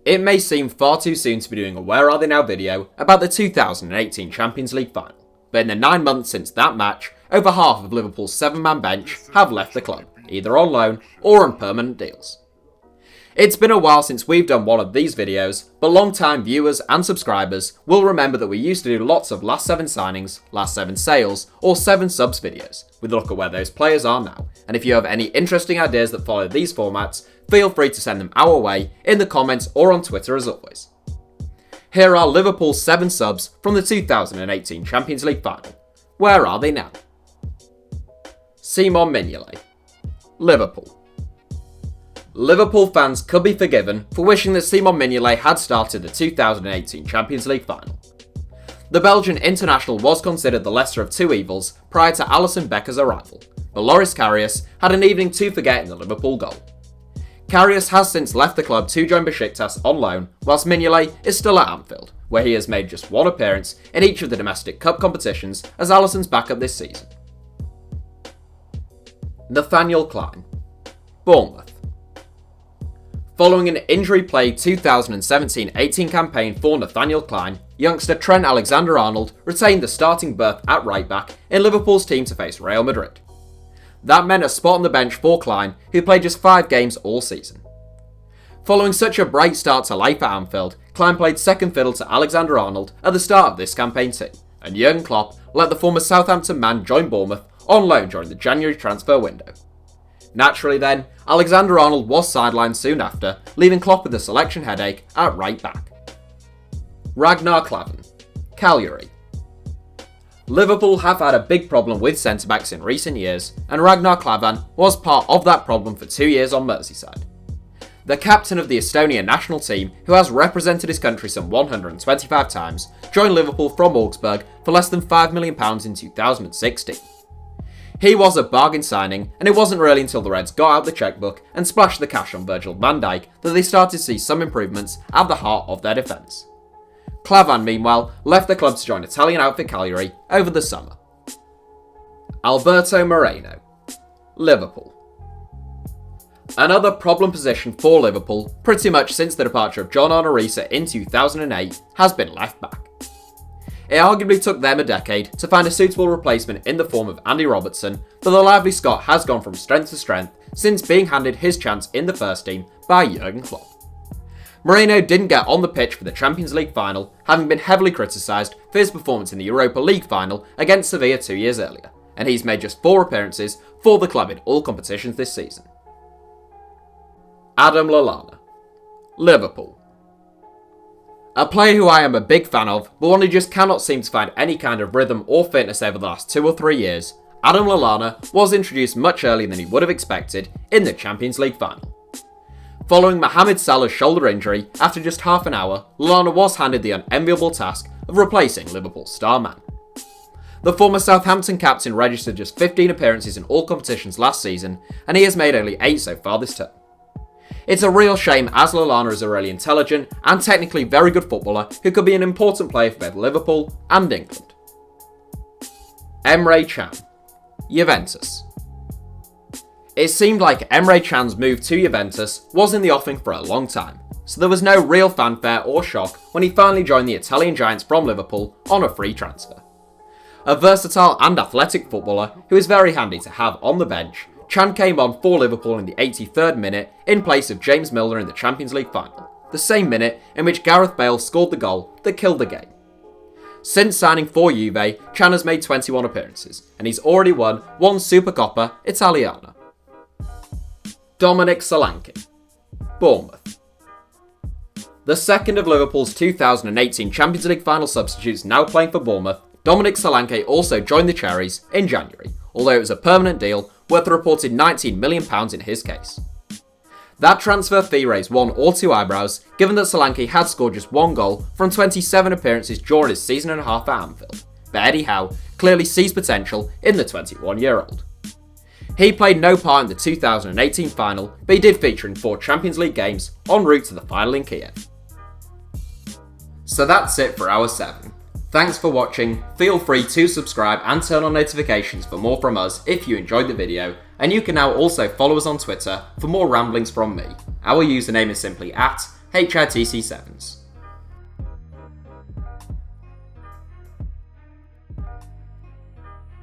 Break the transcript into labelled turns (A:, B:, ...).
A: It may seem far too soon to be doing a Where Are They Now video about the 2018 Champions League final, but in the 9 months since that match, over half of Liverpool's 7-man bench have left the club, either on loan or on permanent deals. It's been a while since we've done one of these videos, but long-time viewers and subscribers will remember that we used to do lots of last 7 signings, last 7 sales, or 7 subs videos, with a look at where those players are now, and if you have any interesting ideas that follow these formats, feel free to send them our way in the comments or on Twitter as always. Here are Liverpool's 7 subs from the 2018 Champions League final. Where are they now? Simon Mignolet, Liverpool. Liverpool fans could be forgiven for wishing that Simon Mignolet had started the 2018 Champions League final. The Belgian international was considered the lesser of two evils prior to Alisson Becker's arrival, but Loris Karius had an evening to forget in the Liverpool goal. Karius has since left the club to join Besiktas on loan, whilst Mignolet is still at Anfield, where he has made just one appearance in each of the domestic cup competitions as Alisson's backup this season. NATHANIEL CLYNE, Bournemouth. Following an injury-plagued 2017-18 campaign for NATHANIEL CLYNE, youngster Trent Alexander-Arnold retained the starting berth at right-back in Liverpool's team to face Real Madrid. That meant a spot on the bench for CLYNE, who played just 5 games all season. Following such a bright start to life at Anfield, CLYNE played second fiddle to Alexander-Arnold at the start of this campaign too, and Jurgen Klopp let the former Southampton man join Bournemouth on loan during the January transfer window. Naturally then, Alexander-Arnold was sidelined soon after, leaving Klopp with a selection headache at right back. RAGNAR KLAVAN, Cagliari. Liverpool have had a big problem with centre-backs in recent years, and RAGNAR KLAVAN was part of that problem for 2 years on Merseyside. The captain of the Estonian national team, who has represented his country some 125 times, joined Liverpool from Augsburg for less than £5 million in 2016. He was a bargain signing, and it wasn't really until the Reds got out the chequebook and splashed the cash on Virgil van Dijk that they started to see some improvements at the heart of their defence. KLAVAN, meanwhile, left the club to join Italian outfit Cagliari over the summer. ALBERTO MORENO, Liverpool. Another problem position for Liverpool, pretty much since the departure of John Arnorisa in 2008, has been left back. It arguably took them a decade to find a suitable replacement in the form of Andy Robertson, but the lively Scot has gone from strength to strength since being handed his chance in the first team by Jurgen Klopp. Moreno didn't get on the pitch for the Champions League final, having been heavily criticised for his performance in the Europa League final against Sevilla 2 years earlier, and he's made just 4 appearances for the club in all competitions this season. Adam LALLANA, Liverpool. A player who I am a big fan of, but one who just cannot seem to find any kind of rhythm or fitness over the last 2 or 3 years, Adam LALLANA was introduced much earlier than he would have expected in the Champions League final. Following Mohamed Salah's shoulder injury, after just half an hour, LALLANA was handed the unenviable task of replacing Liverpool's star man. The former Southampton captain registered just 15 appearances in all competitions last season, and he has made only 8 so far this term. It's a real shame as LALLANA is a really intelligent and technically very good footballer who could be an important player for both Liverpool and England. Emre Can, Juventus. It seemed like Emre Can's move to Juventus was in the offing for a long time, so there was no real fanfare or shock when he finally joined the Italian giants from Liverpool on a free transfer. A versatile and athletic footballer who is very handy to have on the bench, Can came on for Liverpool in the 83rd minute in place of James Milner in the Champions League final, the same minute in which Gareth Bale scored the goal that killed the game. Since signing for Juve, Can has made 21 appearances, and he's already won 1 Supercoppa Italiana. Dominic Solanke, Bournemouth. The second of Liverpool's 2018 Champions League final substitutes now playing for Bournemouth, Dominic Solanke also joined the Cherries in January, although it was a permanent deal worth a reported £19 million in his case. That transfer fee raised 1 or 2 eyebrows, given that Solanke had scored just 1 goal from 27 appearances during his season and a half at Anfield, but Eddie Howe clearly sees potential in the 21-year-old. He played no part in the 2018 final, but he did feature in 4 Champions League games en route to the final in Kiev. So that's it for our 7. Thanks for watching, feel free to subscribe and turn on notifications for more from us if you enjoyed the video, and you can now also follow us on Twitter for more ramblings from me. Our username is simply HITC Sevens.